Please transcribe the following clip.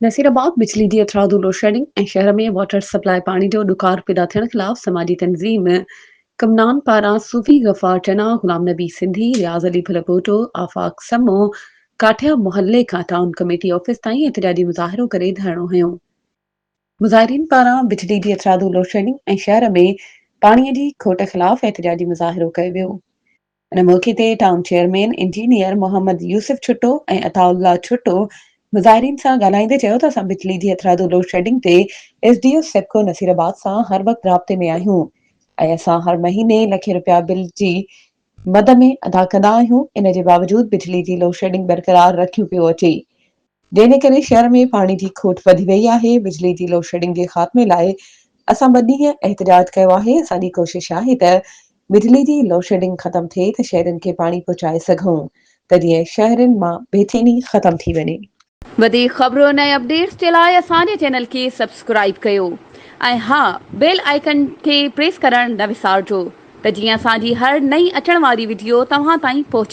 नसीराबाद बिजली जी अथरादू load shedding ऐं शहर में वाटर सप्लाई पानी जो ॾुकार पैदा थियण ख़िलाफ़ समाजी तंज़ीम कमनान पारां सूफ़ी गफ़ार टना, गुलाम नबी सिंधी, रियाज़ अली भलकोटो, आफ़ाक समो, काठिया मोहल्ले खां टाउन कमेटी ऑफिस ताईं एहतिजाजी मुज़ाहिरो करे धरणो हयो। मुज़ाहिरीन पारां बिजली जी अथरादू लोड शेडिंग ऐं शहर में पाणीअ जी खोट ख़िलाफ़ एहतिजाजी मुज़ाहिरो कयो वियो। इन मौक़े ते town chairman engineer Mohammad Yusuf छुट्टो ऐं अताउल्ला छुट्टो मुज़ाहिरीन सां ॻाल्हाईंदे चयो त असां बिजली जी अथरादू लोड शेडिंग ते एसडीओ सेप्को नसीराबाद सां हर वक़्तु राब्ते में आहियूं ऐं असां हर महीने लखे रुपया बिल जी मद में अदा कंदा आहियूं। इन जे बावजूदि बिजली जी लोड शेडिंग बरक़रार रखियो पियो अचे, जंहिंजे करे शहर में पाणी जी खोट वधी वई आहे। बिजली जी लोड शेडिंग जे ख़ात्मे लाइ असां ॿ ॾींहं एहतिजाज कयो आहे। असांजी कोशिशि आहे त बिजली जी लोड शेडिंग ख़तम थिए त शहरनि खे पाणी पहुचाए सघूं, त जीअं शहरनि मां बेचैनी ख़तम थी वञे। वधीक ख़बरुनि ऐं अपडेट्स जे लाइ असांजे चैनल खे सब्सक्राइब कयो ऐं हा, बेल आइकन खे प्रेस करणु न विसारिजो त जीअं असांजी हर नई अचण वारी वीडियो तव्हां ताईं पहुचे।